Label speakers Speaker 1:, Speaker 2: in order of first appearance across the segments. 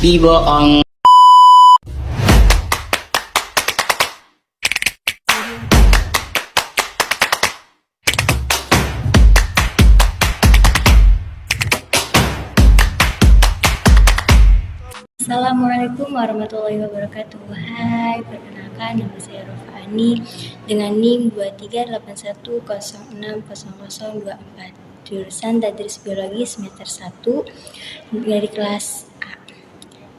Speaker 1: bohong.
Speaker 2: Assalamualaikum warahmatullahi wabarakatuh. Hai, perkenalkan nama saya Rofani dengan NIM 2381060024, jurusan Tadris Biologi semester 1 dari kelas A.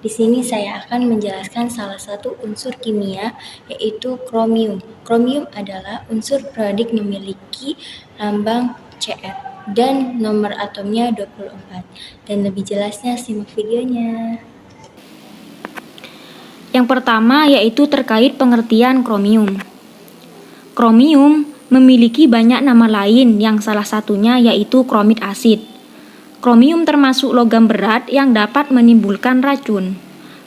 Speaker 2: Di sini saya akan menjelaskan salah satu unsur kimia, yaitu kromium. Kromium adalah unsur periodik memiliki lambang Cr dan nomor atomnya 24. Dan lebih jelasnya simak videonya.
Speaker 3: Yang pertama yaitu terkait pengertian kromium. Kromium memiliki banyak nama lain yang salah satunya yaitu kromit asid. Kromium termasuk logam berat yang dapat menimbulkan racun.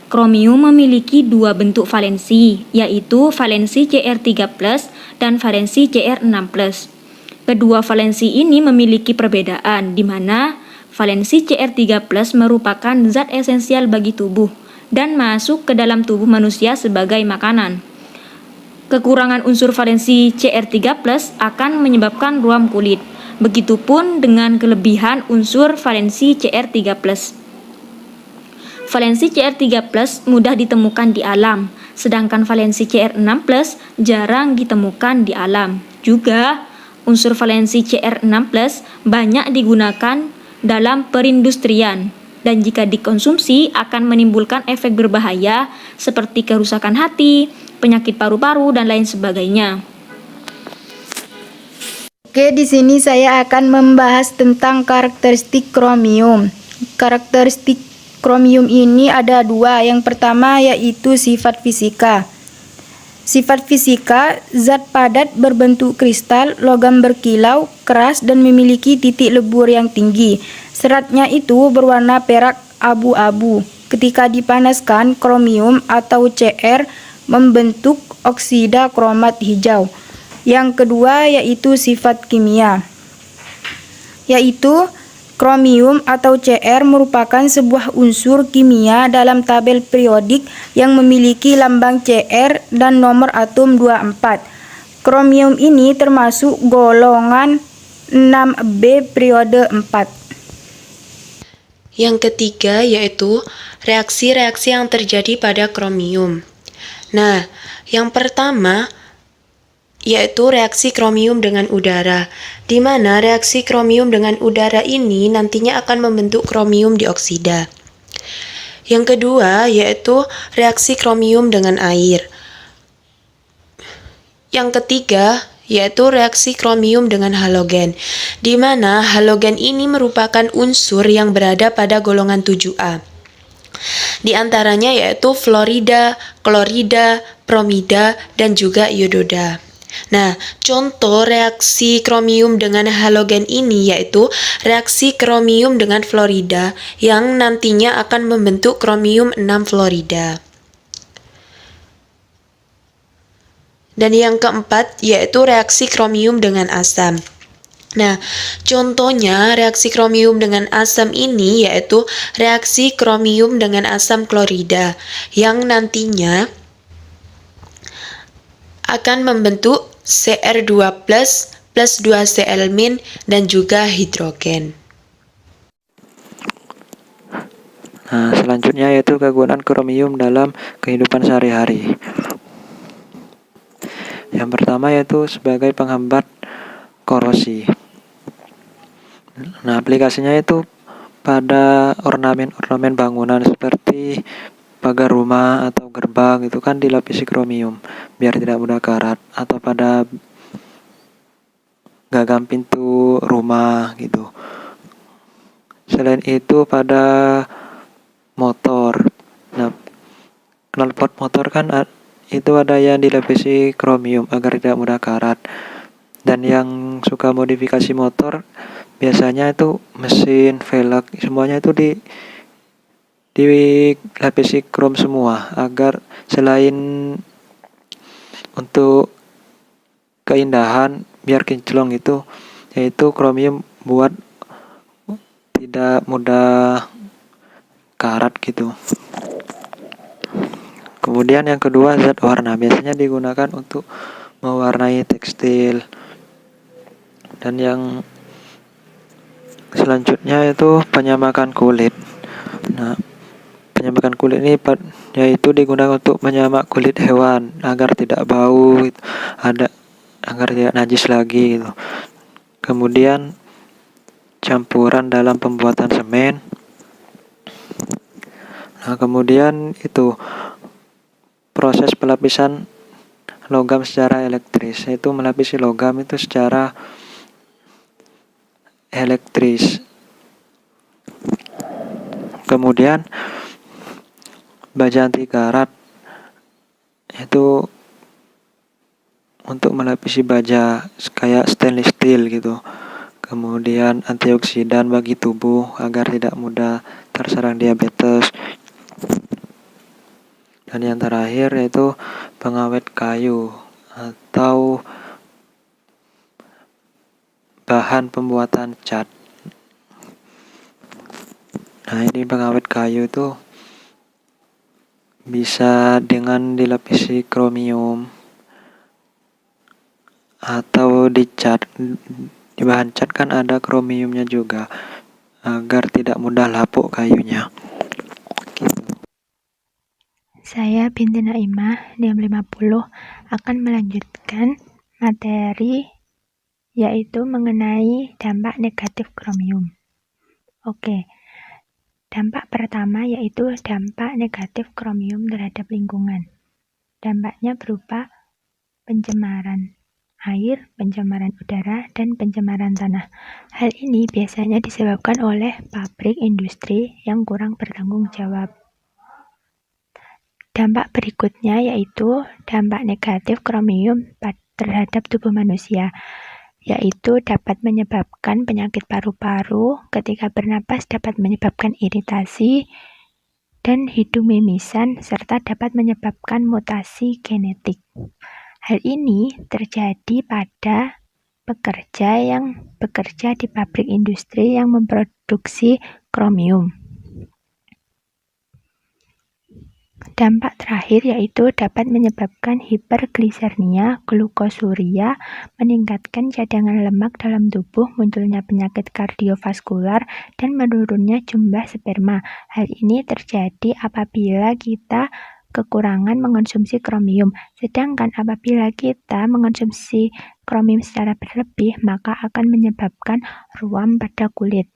Speaker 3: Kromium memiliki dua bentuk valensi, yaitu valensi Cr3+ dan valensi Cr6+. Kedua valensi ini memiliki perbedaan, di mana valensi Cr3+ merupakan zat esensial bagi tubuh dan masuk ke dalam tubuh manusia sebagai makanan. Kekurangan unsur valensi Cr3+ akan menyebabkan ruam kulit. Begitupun dengan kelebihan unsur valensi Cr3+. Valensi Cr3+ mudah ditemukan di alam, sedangkan valensi Cr6+ jarang ditemukan di alam. Juga, unsur valensi Cr6+ banyak digunakan dalam perindustrian, dan jika dikonsumsi akan menimbulkan efek berbahaya seperti kerusakan hati, penyakit paru-paru, dan lain sebagainya.
Speaker 4: Oke, di sini saya akan membahas tentang karakteristik kromium. Karakteristik kromium ini ada dua. Yang pertama yaitu sifat fisika. Sifat fisika, zat padat berbentuk kristal, logam berkilau, keras, dan memiliki titik lebur yang tinggi. Seratnya itu berwarna perak abu-abu. Ketika dipanaskan, kromium atau Cr membentuk oksida kromat hijau. Yang kedua yaitu sifat kimia, yaitu kromium atau Cr merupakan sebuah unsur kimia dalam tabel periodik yang memiliki lambang Cr dan nomor atom 24. Kromium ini termasuk golongan 6B periode 4.
Speaker 5: Yang ketiga yaitu reaksi-reaksi yang terjadi pada kromium. Nah, yang pertama yaitu reaksi kromium dengan udara, di mana reaksi kromium dengan udara ini nantinya akan membentuk kromium dioksida. Yang kedua yaitu reaksi kromium dengan air. Yang ketiga yaitu reaksi kromium dengan halogen, di mana halogen ini merupakan unsur yang berada pada golongan 7A. Di antaranya yaitu fluorida, klorida, bromida, dan juga iododa. Nah, contoh reaksi kromium dengan halogen ini yaitu reaksi kromium dengan fluorida yang nantinya akan membentuk kromium 6 fluorida. Dan yang keempat yaitu reaksi kromium dengan asam. Nah, contohnya reaksi kromium dengan asam ini yaitu reaksi kromium dengan asam klorida yang nantinya akan membentuk Cr2+ plus 2Cl- dan juga hidrogen.
Speaker 6: Nah, selanjutnya yaitu kegunaan kromium dalam kehidupan sehari-hari. Yang pertama yaitu sebagai penghambat korosi. Nah, aplikasinya itu pada ornamen-ornamen bangunan seperti pagar rumah atau gerbang itu kan dilapisi kromium biar tidak mudah karat, atau pada gagang pintu rumah gitu. Selain itu pada motor. Nah, knalpot motor kan itu ada yang dilapisi kromium agar tidak mudah karat. Dan yang suka modifikasi motor biasanya itu mesin, velg, semuanya itu dilapisi krom semua agar selain untuk keindahan biar kinclong itu, yaitu kromium buat tidak mudah karat gitu. Kemudian yang kedua, zat warna biasanya digunakan untuk mewarnai tekstil. Dan yang selanjutnya itu penyamakan kulit. Nah, penyamakan kulit ini yaitu digunakan untuk menyamak kulit hewan agar tidak bau gitu, agar tidak najis lagi gitu. Kemudian campuran dalam pembuatan semen. Nah, kemudian itu proses pelapisan logam secara elektris, yaitu melapisi logam itu secara elektris. Kemudian baja anti karat itu untuk melapisi baja kayak stainless steel gitu. Kemudian antioksidan bagi tubuh agar tidak mudah terserang diabetes. Dan yang terakhir yaitu pengawet kayu atau bahan pembuatan cat. Nah, ini pengawet kayu itu bisa dengan dilapisi kromium atau dicat. Di bahan cat kan ada kromiumnya juga agar tidak mudah lapuk kayunya. Gitu.
Speaker 1: Saya Binti Naimah, NIM 50, akan melanjutkan materi yaitu mengenai dampak negatif kromium. Oke, dampak pertama yaitu dampak negatif kromium terhadap lingkungan. Dampaknya berupa pencemaran air, pencemaran udara, dan pencemaran tanah. Hal ini biasanya disebabkan oleh pabrik industri yang kurang bertanggung jawab. Dampak berikutnya yaitu dampak negatif kromium terhadap tubuh manusia, yaitu dapat menyebabkan penyakit paru-paru, ketika bernapas dapat menyebabkan iritasi dan hidung mimisan, serta dapat menyebabkan mutasi genetik. Hal ini terjadi pada pekerja yang bekerja di pabrik industri yang memproduksi kromium. Dampak terakhir yaitu dapat menyebabkan hiperglisermia, glukosuria, meningkatkan cadangan lemak dalam tubuh, munculnya penyakit kardiovaskular, dan menurunnya jumlah sperma. Hal ini terjadi apabila kita kekurangan mengonsumsi kromium. Sedangkan apabila kita mengonsumsi kromium secara berlebih, maka akan menyebabkan ruam pada kulit.